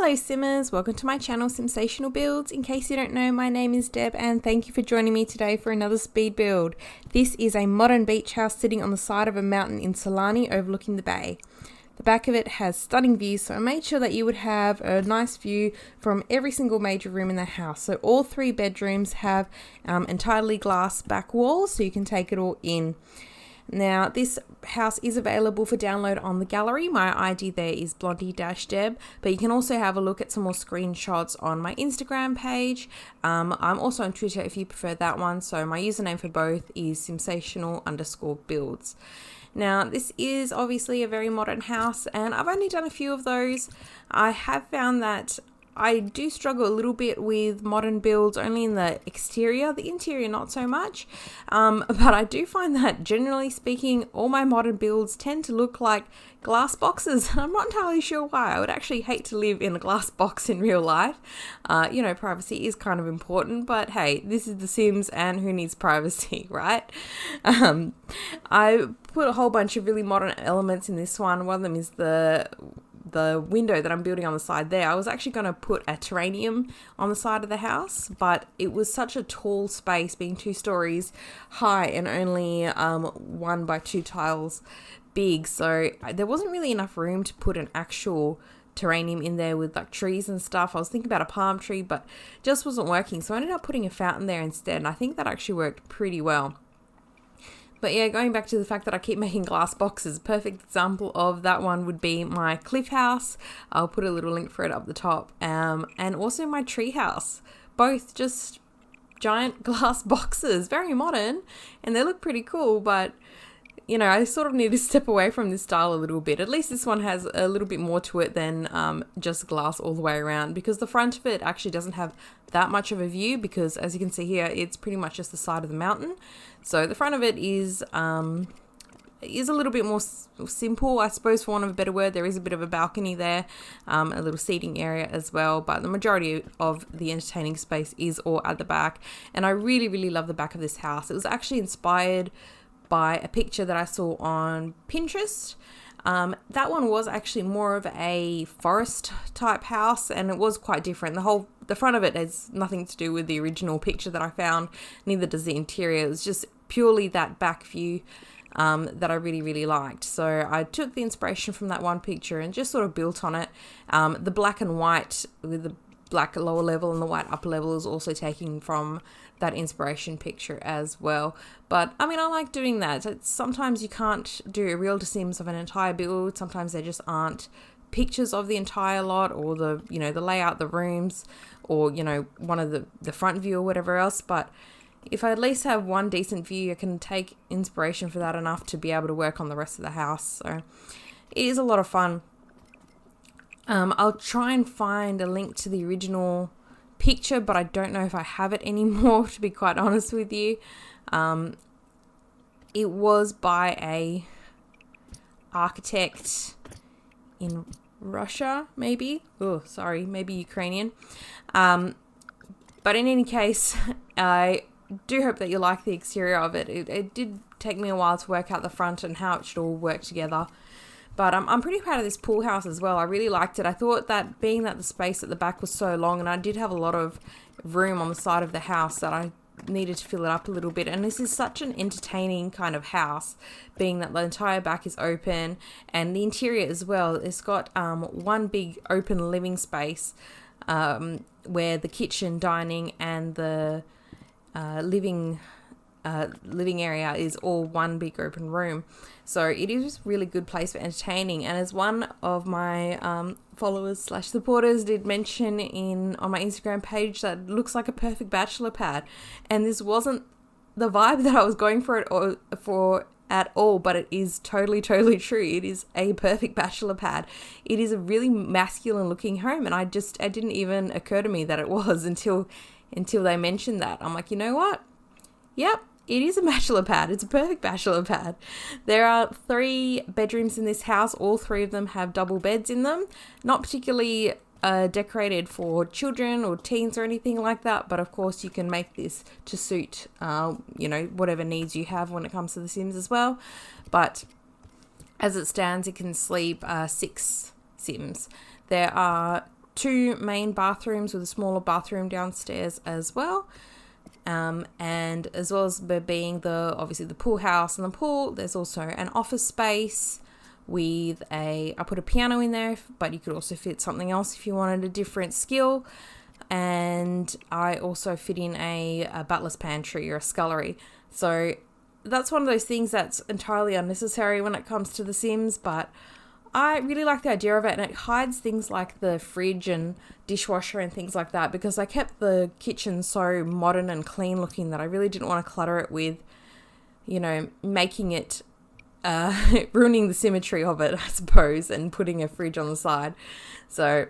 Hello Simmers, welcome to my channel Simsational Builds. In case you don't know, my name is Deb and thank you for joining me today for another speed build. This is a modern beach house sitting on the side of a mountain in Sulani overlooking the bay. The back of it has stunning views, so I made sure that you would have a nice view from every single major room in the house. So all three bedrooms have entirely glass back walls, so you can take it all in. Now, this house is available for download on the gallery. My ID there is blondie-deb, but you can also have a look at some more screenshots on my Instagram page. I'm also on Twitter if you prefer that one, so my username for both is Simsational_builds. Now, this is obviously a very modern house, and I've only done a few of those. I have found that I do struggle a little bit with modern builds only in the exterior, the interior not so much, but I do find that generally speaking all my modern builds tend to look like glass boxes. I'm not entirely sure why. I would actually hate to live in a glass box in real life. Privacy is kind of important, but hey, this is The Sims and who needs privacy, right? I put a whole bunch of really modern elements in this one. One of them is the window that I'm building on the side there. I was actually going to put a terrarium on the side of the house, but it was such a tall space, being 2 stories high and only 1 by 2 tiles big, so there wasn't really enough room to put an actual terrarium in there with like trees and stuff. I was thinking about a palm tree, but just wasn't working, so I ended up putting a fountain there instead, and I think that actually worked pretty well. But yeah, going back to the fact that I keep making glass boxes, a perfect example of that one would be my cliff house. I'll put a little link for it up the top. And also my tree house. Both just giant glass boxes, very modern, and they look pretty cool, but you know, I sort of need to step away from this style a little bit. At least this one has a little bit more to it than just glass all the way around, because the front of it actually doesn't have that much of a view, because as you can see here, it's pretty much just the side of the mountain. So the front of it is a little bit more simple, I suppose, for want of a better word. There is a bit of a balcony there, a little seating area as well, but the majority of the entertaining space is all at the back. And I really, really love the back of this house. It was actually inspired by a picture that I saw on Pinterest. That one was actually more of a forest type house, and it was quite different. The front of it has nothing to do with the original picture that I found, neither does the interior. It was just purely that back view that I really, really liked. So I took the inspiration from that one picture and just sort of built on it. The black and white with the black lower level and the white upper level is also taken from that inspiration picture as well. But I mean, I like doing that. Sometimes you can't do a real Sims of an entire build. Sometimes there just aren't pictures of the entire lot, or the layout, the rooms, or one of the front view or whatever else. But if I at least have one decent view, I can take inspiration for that enough to be able to work on the rest of the house. So it is a lot of fun. I'll try and find a link to the original picture, but I don't know if I have it anymore, to be quite honest with you. It was by a architect in Russia, maybe. Maybe Ukrainian. But in any case, I do hope that you like the exterior of it. It did take me a while to work out the front and how it should all work together. But I'm pretty proud of this pool house as well. I really liked it. I thought that being that the space at the back was so long, and I did have a lot of room on the side of the house, that I needed to fill it up a little bit. And this is such an entertaining kind of house, being that the entire back is open, and the interior as well. It's got one big open living space where the kitchen, dining, and the living area is all one big open room. So it is a really good place for entertaining. And as one of my followers/supporters did mention on my Instagram page, that it looks like a perfect bachelor pad. And this wasn't the vibe that I was going for at all, but it is totally true. It is a perfect bachelor pad. It is a really masculine looking home, and it didn't even occur to me that it was until they mentioned that. I'm like, you know what? Yep. It is a bachelor pad. It's a perfect bachelor pad. There are 3 bedrooms in this house. All 3 of them have double beds in them. Not particularly decorated for children or teens or anything like that, but of course you can make this to suit whatever needs you have when it comes to The Sims as well. But as it stands, it can sleep 6 Sims. There are 2 main bathrooms with a smaller bathroom downstairs as well. And as well as being obviously the pool house and the pool, there's also an office space with I put a piano in there, but you could also fit something else if you wanted a different skill. And I also fit in a butler's pantry or a scullery. So that's one of those things that's entirely unnecessary when it comes to The Sims, but I really like the idea of it, and it hides things like the fridge and dishwasher and things like that, because I kept the kitchen so modern and clean looking that I really didn't want to clutter it with, making it, ruining the symmetry of it, I suppose, and putting a fridge on the side. So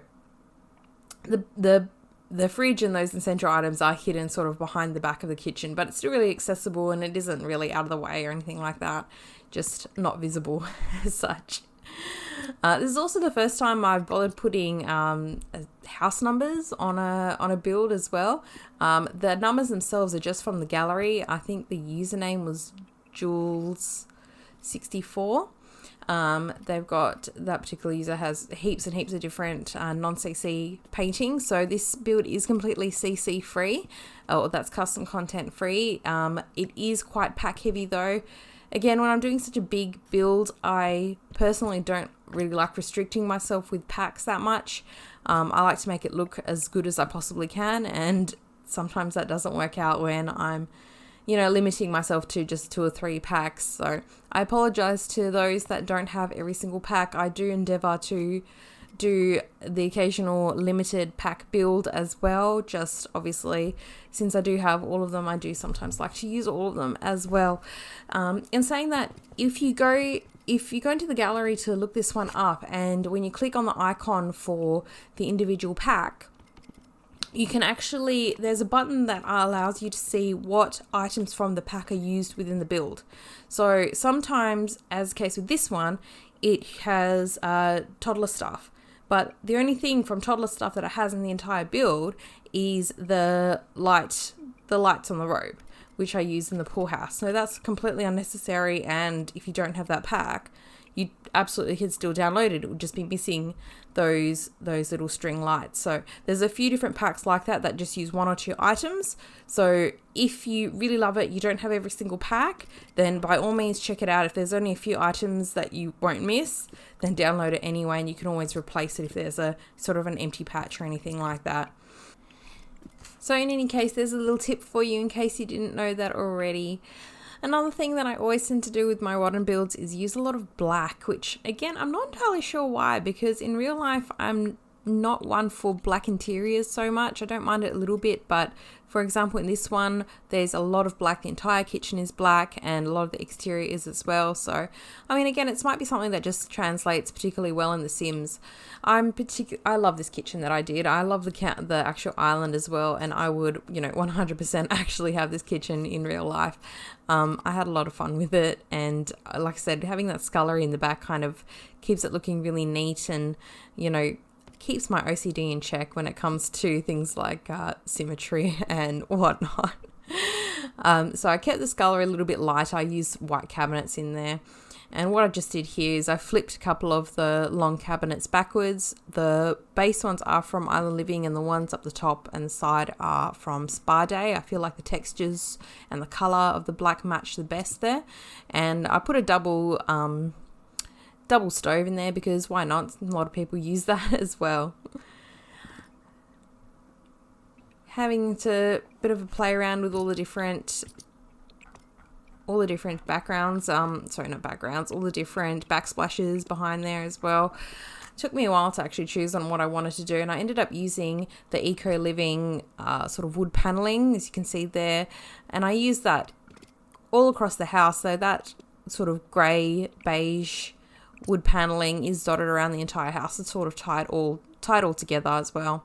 the fridge and those essential items are hidden sort of behind the back of the kitchen, but it's still really accessible and it isn't really out of the way or anything like that, just not visible as such. This is also the first time I've bothered putting house numbers on a build as well. The numbers themselves are just from the gallery. I think the username was Jules64. They've got, that particular user has heaps and heaps of different non-CC paintings. So this build is completely CC free, or that's custom content free. It is quite pack heavy though. Again, when I'm doing such a big build, I personally don't really like restricting myself with packs that much. I like to make it look as good as I possibly can, and sometimes that doesn't work out when I'm limiting myself to just 2 or 3 packs. So I apologize to those that don't have every single pack. I do endeavor to do the occasional limited pack build as well. Just obviously, since I do have all of them, I do sometimes like to use all of them as well. In saying that, if you go into the gallery to look this one up, and when you click on the icon for the individual pack, you can actually, there's a button that allows you to see what items from the pack are used within the build. So sometimes, as the case with this one, it has toddler stuff. But the only thing from toddler stuff that it has in the entire build is the lights on the robe, which I use in the pool house. So that's completely unnecessary, and if you don't have that pack, you absolutely could still download it. It would just be missing those little string lights. So there's a few different packs like that just use 1 or 2 items. So if you really love it, you don't have every single pack, then by all means check it out. If there's only a few items that you won't miss, then download it anyway, and you can always replace it if there's a sort of an empty patch or anything like that. So in any case, there's a little tip for you in case you didn't know that already. Another thing that I always tend to do with my modern builds is use a lot of black, which again, I'm not entirely sure why, because in real life, I'm not one for black interiors so much. I don't mind it a little bit, but for example, in this one, there's a lot of black. The entire kitchen is black, and a lot of the exterior is as well. So, I mean, again, it might be something that just translates particularly well in The Sims. I love this kitchen that I did. I love the actual island as well, and I would, 100% actually have this kitchen in real life. I had a lot of fun with it, and like I said, having that scullery in the back kind of keeps it looking really neat, and keeps my OCD in check when it comes to things like symmetry and whatnot. So I kept the scullery a little bit light. I used white cabinets in there. And what I just did here is I flipped a couple of the long cabinets backwards. The base ones are from Island Living, and the ones up the top and the side are from Spa Day. I feel like the textures and the colour of the black match the best there. And I put a double stove in there because why not? A lot of people use that as well. Having to bit of a play around with all the different backgrounds, all the different backsplashes behind there as well. It took me a while to actually choose on what I wanted to do, and I ended up using the Eco Living sort of wood paneling, as you can see there, and I used that all across the house. So that sort of grey beige wood paneling is dotted around the entire house. It's sort of tied all together as well.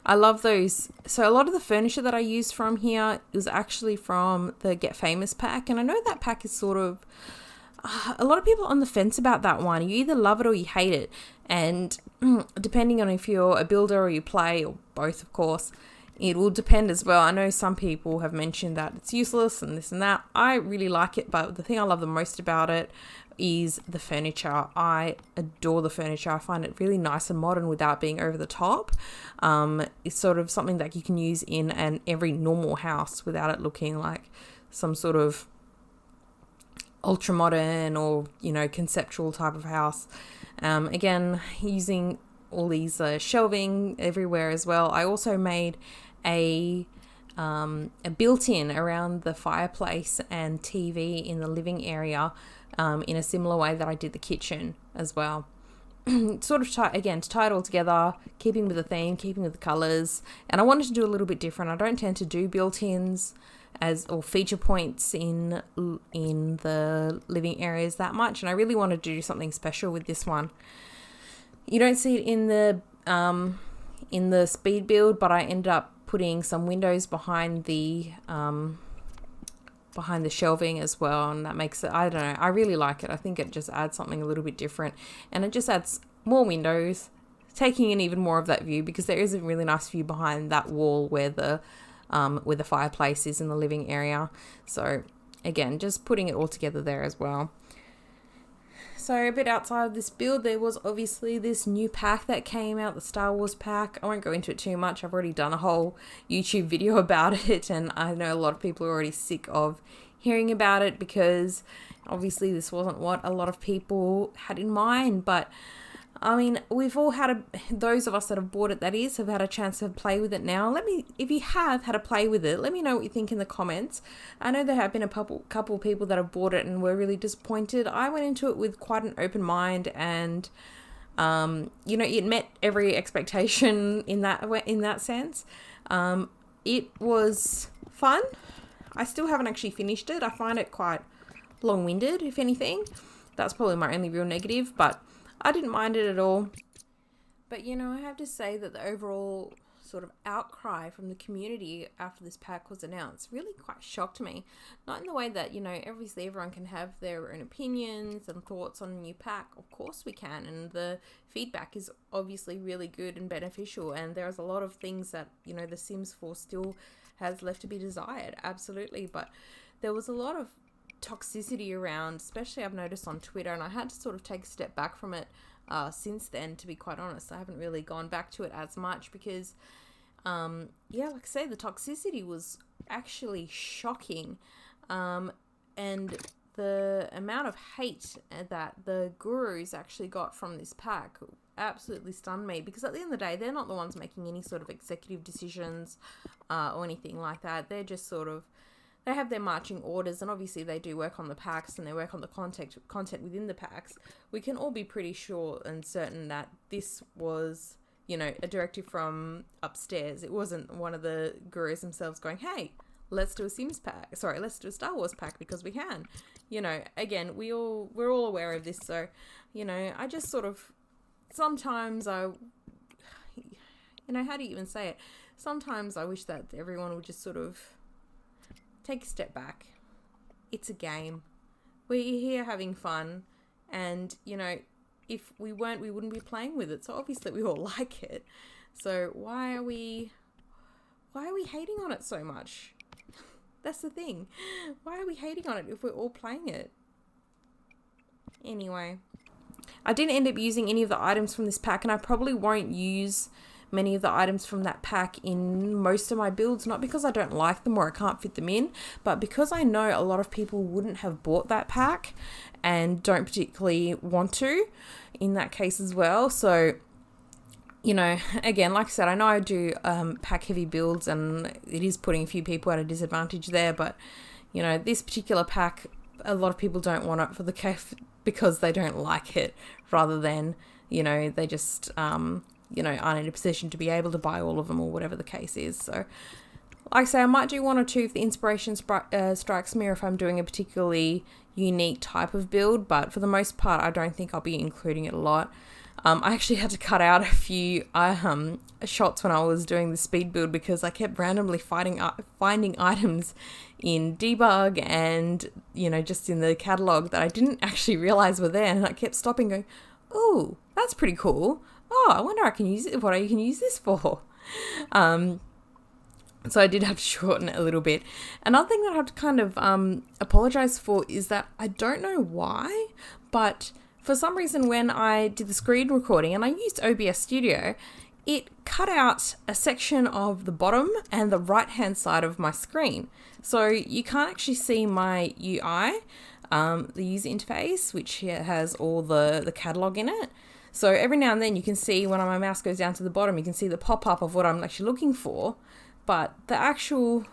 I love those. So a lot of the furniture that I used from here was actually from the Get Famous pack, and I know that pack is sort of a lot of people are on the fence about that one. You either love it or you hate it, and depending on if you're a builder or you play, or both of course, it will depend as well. I know some people have mentioned that it's useless and this and that. I really like it, but the thing I love the most about it is the furniture. I adore the furniture. I find it really nice and modern without being over the top. It's sort of something that you can use in every normal house without it looking like some sort of ultra modern or, conceptual type of house. Again, using all these shelving everywhere as well. I also made a built-in around the fireplace and TV in the living area in a similar way that I did the kitchen as well. Sort of to tie it all together, keeping with the theme, keeping with the colours. And I wanted to do a little bit different. I don't tend to do built-ins or feature points in the living areas that much, and I really wanted to do something special with this one. You don't see it in the Speedbuild, but I ended up putting some windows behind the shelving as well, and that makes it, I don't know, I really like it. I think it just adds something a little bit different, and it just adds more windows, taking in even more of that view, because there is a really nice view behind that wall where the fireplace is in the living area. So again, just putting it all together there as well. So a bit outside of this build, there was obviously this new pack that came out, the Star Wars pack. I won't go into it too much. I've already done a whole YouTube video about it, and I know a lot of people are already sick of hearing about it because obviously this wasn't what a lot of people had in mind. But I mean, we've all had those of us that have bought it, that is, have had a chance to play with it now. If you have had a play with it, let me know what you think in the comments. I know there have been a couple people that have bought it and were really disappointed. I went into it with quite an open mind, and it met every expectation in that sense. It was fun. I still haven't actually finished it. I find it quite long-winded, if anything. That's probably my only real negative, but I didn't mind it at all. But, I have to say that the overall sort of outcry from the community after this pack was announced really quite shocked me. Not in the way that, obviously everyone can have their own opinions and thoughts on a new pack. Of course we can. And the feedback is obviously really good and beneficial. And there's a lot of things that, The Sims 4 still has left to be desired. Absolutely. But there was a lot of toxicity around, especially I've noticed on Twitter, and I had to sort of take a step back from it since then, to be quite honest. I haven't really gone back to it as much because like I say, the toxicity was actually shocking, and the amount of hate that the gurus actually got from this pack absolutely stunned me, because at the end of the day, they're not the ones making any sort of executive decisions or anything like that. They're just sort of, they have their marching orders, and obviously they do work on the packs and they work on the content within the packs. We can all be pretty sure and certain that this was, a directive from upstairs. It wasn't one of the gurus themselves going, hey, let's do a let's do a Star Wars pack because we can. Again, we're all aware of this. So, I just sort of, sometimes how do you even say it? Sometimes I wish that everyone would just sort of take a step back. It's a game. We're here having fun, and if we weren't, we wouldn't be playing with it. So obviously we all like it. So why are we hating on it so much? That's the thing. Why are we hating on it if we're all playing it? Anyway, I didn't end up using any of the items from this pack, and I probably won't use many of the items from that pack in most of my builds, not because I don't like them or I can't fit them in, but because I know a lot of people wouldn't have bought that pack and don't particularly want to in that case as well. So, again, like I said, I know I do pack heavy builds, and it is putting a few people at a disadvantage there, but this particular pack, a lot of people don't want it for the case because they don't like it, rather than they just aren't in a position to be able to buy all of them or whatever the case is. So like I say, I might do one or two if the inspiration strikes me, or if I'm doing a particularly unique type of build, but for the most part I don't think I'll be including it a lot. I actually had to cut out a few shots when I was doing the speed build because I kept randomly finding items in debug and just in the catalog that I didn't actually realize were there, and I kept stopping going, oh, that's pretty cool. Oh, I wonder I can use it. What I can use this for? So I did have to shorten it a little bit. Another thing that I have to kind of apologize for is that I don't know why, but for some reason when I did the screen recording and I used OBS Studio, it cut out a section of the bottom and the right hand side of my screen. So you can't actually see my UI, the user interface, which has all the catalog in it. So every now and then you can see when my mouse goes down to the bottom, you can see the pop-up of what I'm actually looking for, but the actual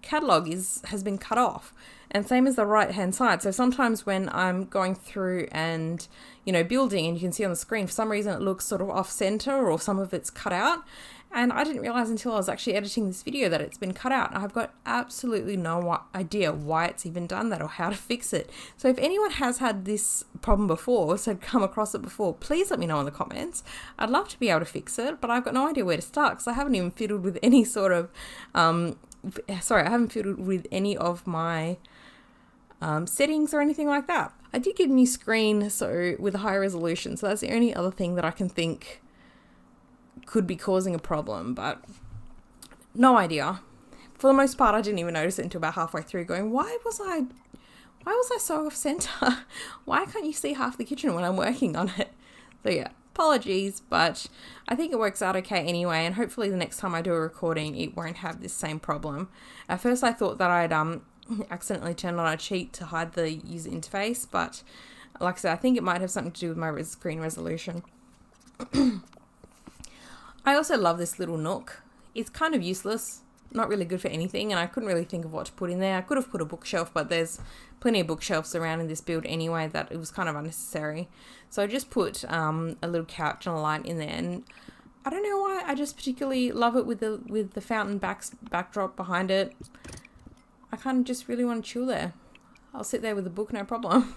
catalog has been cut off. And same as the right hand side. So sometimes when I'm going through and, building, and you can see on the screen, for some reason it looks sort of off center or some of it's cut out. And I didn't realize until I was actually editing this video that it's been cut out. I've got absolutely no idea why it's even done that or how to fix it. So if anyone has had this problem before, so come across it before, please let me know in the comments. I'd love to be able to fix it, but I've got no idea where to start because I haven't even fiddled with any sort of, I haven't fiddled with any of my settings or anything like that. I did get a new screen, so with a higher resolution, so that's the only other thing that I can think could be causing a problem, but no idea. For the most part, I didn't even notice it until about halfway through, going, why was I so off center? Why can't you see half the kitchen when I'm working on it? So yeah, apologies, but I think it works out okay anyway, and hopefully the next time I do a recording, it won't have this same problem. At first I thought that I'd accidentally turned on a cheat to hide the user interface, but like I said, I think it might have something to do with my screen resolution. I also love this little nook. It's kind of useless, not really good for anything, and I couldn't really think of what to put in there. I could have put a bookshelf, but there's plenty of bookshelves around in this build anyway that it was kind of unnecessary. So I just put a little couch and a light in there, and I don't know why, I just particularly love it with the fountain backdrop behind it. I kind of just really want to chill there. I'll sit there with a book, no problem.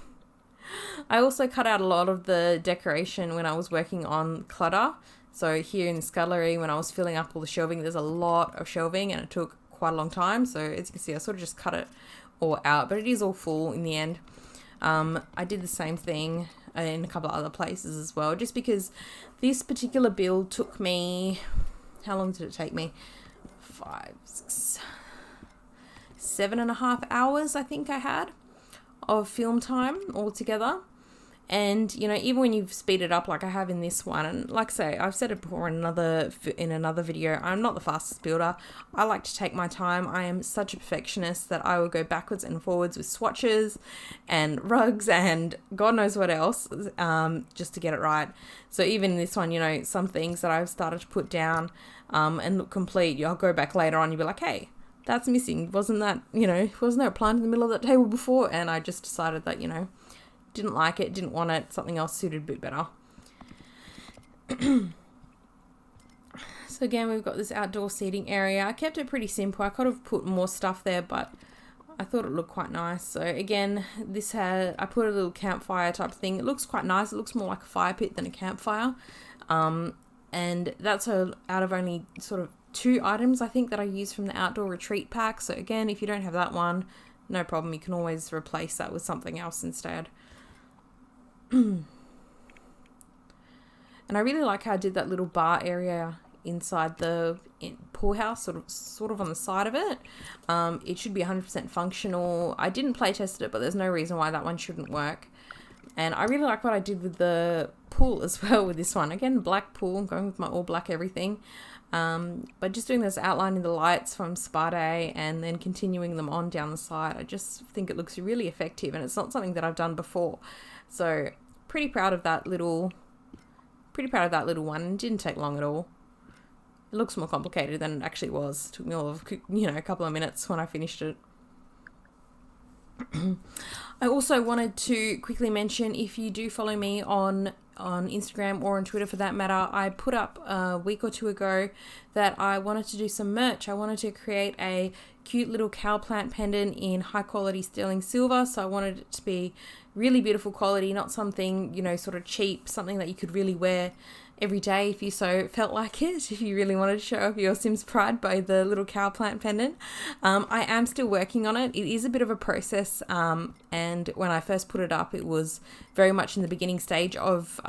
I also cut out a lot of the decoration when I was working on clutter. So here in the scullery, when I was filling up all the shelving, there's a lot of shelving and it took quite a long time. So as you can see, I sort of just cut it all out, but it is all full in the end. I did the same thing in a couple of other places as well, just because this particular build took me, how long did it take me? 5, 6, 7.5 hours, I think I had, of film time altogether. And even when you've speeded up like I have in this one, and like I say, I've said it before in another video, I'm not the fastest builder. I like to take my time. I am such a perfectionist that I will go backwards and forwards with swatches and rugs and God knows what else, just to get it right. So even in this one, some things that I've started to put down and look complete, I'll go back later on, you'll be like, hey, that's missing. Wasn't there a plant in the middle of that table before? And I just decided that, didn't like it, didn't want it, something else suited a bit better. So again, we've got this outdoor seating area. I kept it pretty simple. I could have put more stuff there, but I thought it looked quite nice. So again, I put a little campfire type of thing. It looks quite nice. It looks more like a fire pit than a campfire. And that's out of only sort of 2 items, I think, that I use from the outdoor retreat pack. So again, if you don't have that one, no problem. You can always replace that with something else instead. And I really like how I did that little bar area inside the poolhouse, sort of on the side of it. It should be 100% functional. I didn't play test it, but there's no reason why that one shouldn't work. And I really like what I did with the pool as well with this one. Again, black pool. I'm going with my all black everything. But just doing this outlining the lights from Spade and then continuing them on down the side, I just think it looks really effective, and it's not something that I've done before. So pretty proud of that little one. It didn't take long at all. It looks more complicated than it actually was. It took me all of a couple of minutes when I finished it. I also wanted to quickly mention, if you do follow me on Instagram or on Twitter for that matter, I put up a week or 2 ago that I wanted to do some merch. I wanted to create a cute little cow plant pendant in high quality sterling silver. So I wanted it to be really beautiful quality, not something, sort of cheap, something that you could really wear every day if you so felt like it, if you really wanted to show off your Sims pride by the little cow plant pendant. I am still working on it. It is a bit of a process, and when I first put it up, it was very much in the beginning stage of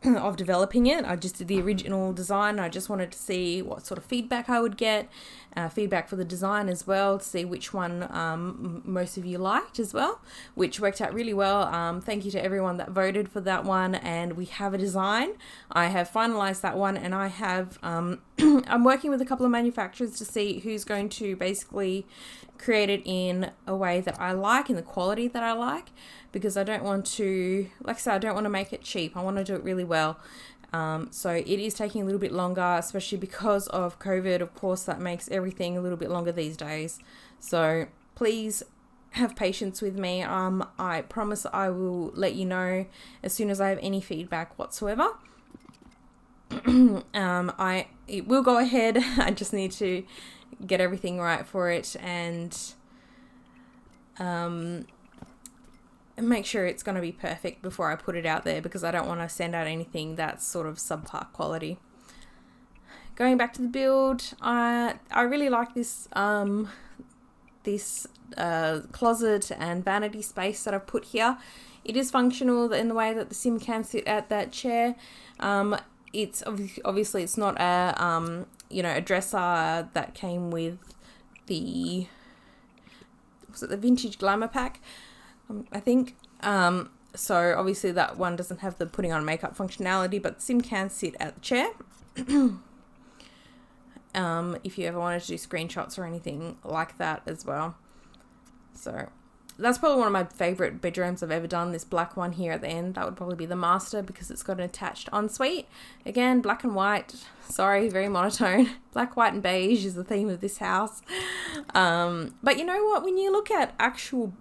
of developing it. I just did the original design. I just wanted to see what sort of feedback I would get, feedback for the design as well, to see which one most of you liked as well, which worked out really well. Thank you to everyone that voted for that one, and we have a design. I have finalized that one, and I have I'm working with a couple of manufacturers to see who's going to basically create it in a way that I like, in the quality that I like, because I don't want to, like I said, I don't want to make it cheap. I want to do it really well. So it is taking a little bit longer, especially because of COVID. Of course, that makes everything a little bit longer these days. So please have patience with me. I promise I will let you know as soon as I have any feedback whatsoever. It will go ahead. I just need to get everything right for it, and make sure it's going to be perfect before I put it out there, because I don't want to send out anything that's sort of subpar quality. Going back to the build, I really like this closet and vanity space that I've put here. It is functional in the way that the sim can sit at that chair. It's obviously it's not a a dresser that came with the vintage glamour pack, I think. So obviously that one doesn't have the putting on makeup functionality, but the sim can sit at the chair. If you ever wanted to do screenshots or anything like that as well. So that's probably one of my favorite bedrooms I've ever done, this black one here at the end. That would probably be the master, because it's got an attached ensuite. Again, black and white. Sorry, very monotone. Black, white and beige is the theme of this house. But you know what? When you look at actual,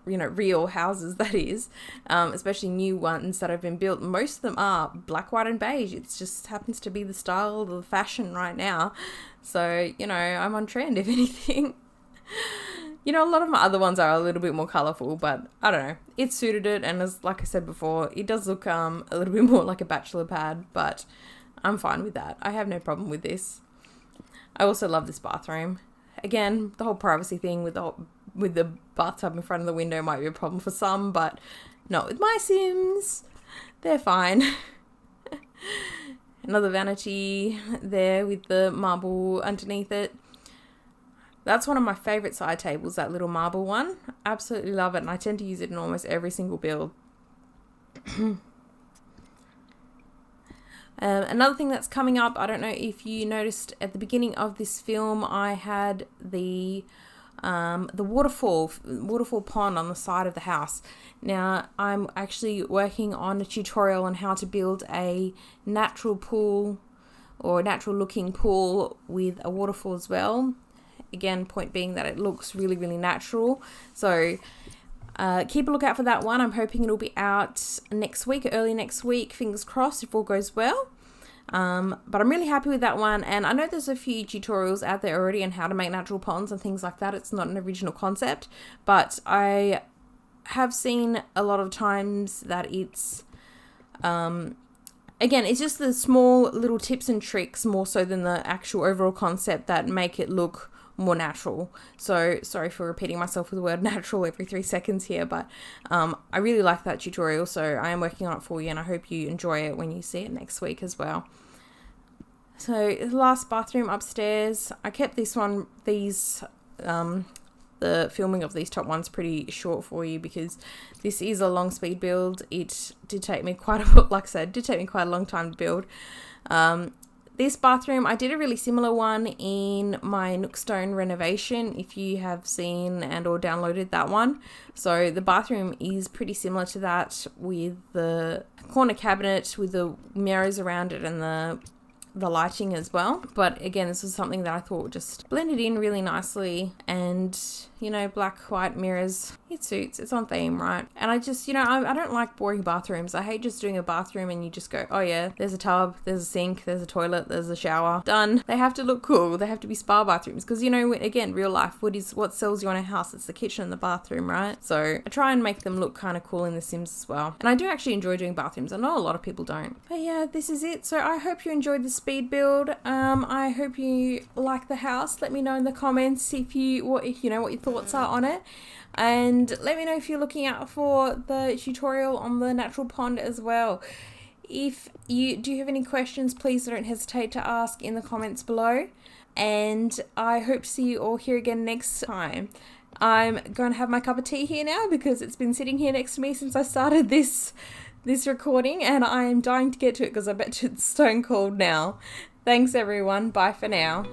real houses, that is, especially new ones that have been built, most of them are black, white and beige. It just happens to be the style, the fashion right now. So, I'm on trend, if anything. A lot of my other ones are a little bit more colourful, but I don't know. It suited it, and like I said before, it does look a little bit more like a bachelor pad, but I'm fine with that. I have no problem with this. I also love this bathroom. Again, the whole privacy thing with the bathtub in front of the window might be a problem for some, but not with my Sims. They're fine. Another vanity there with the marble underneath it. That's one of my favourite side tables, that little marble one. Absolutely love it, and I tend to use it in almost every single build. Another thing that's coming up, I don't know if you noticed at the beginning of this film, I had the waterfall pond on the side of the house. Now, I'm actually working on a tutorial on how to build a natural pool, or a natural looking pool with a waterfall as well. Again, point being that it looks really, really natural. So keep a lookout for that one. I'm hoping it'll be out next week, early next week. Fingers crossed if all goes well. But I'm really happy with that one. And I know there's a few tutorials out there already on how to make natural ponds and things like that. It's not an original concept. But I have seen a lot of times that it's... Again, it's just the small little tips and tricks more so than the actual overall concept that make it look more natural. So sorry for repeating myself with the word natural every 3 seconds here, but I really like that tutorial, so I am working on it for you, and I hope you enjoy it when you see it next week as well. So the last bathroom upstairs, I kept the filming of these top ones pretty short for you, because this is a long speed build. It did take me quite a long time to build. This bathroom, I did a really similar one in my Nookstone renovation, if you have seen and or downloaded that one. So the bathroom is pretty similar to that, with the corner cabinet with the mirrors around it and the lighting as well. But again, this was something that I thought just blended in really nicely, and black, white mirrors, it suits, it's on theme, right? And I just, I don't like boring bathrooms. I hate just doing a bathroom and you just go, oh yeah, there's a tub, there's a sink, there's a toilet, there's a shower, done. They have to look cool. They have to be spa bathrooms, because again, real life, what sells you on a house? It's the kitchen and the bathroom, right? So I try and make them look kind of cool in The Sims as well. And I do actually enjoy doing bathrooms. I know a lot of people don't. But yeah, this is it. So I hope you enjoyed the speed build. I hope you like the house. Let me know in the comments what your thoughts are on it, and let me know if you're looking out for the tutorial on the natural pond as well. if you do have any questions, please don't hesitate to ask in the comments below. And I hope to see you all here again next time. I'm going to have my cup of tea here now because it's been sitting here next to me since I started this recording, and I am dying to get to it because I bet you it's stone cold now. Thanks everyone. Bye for now.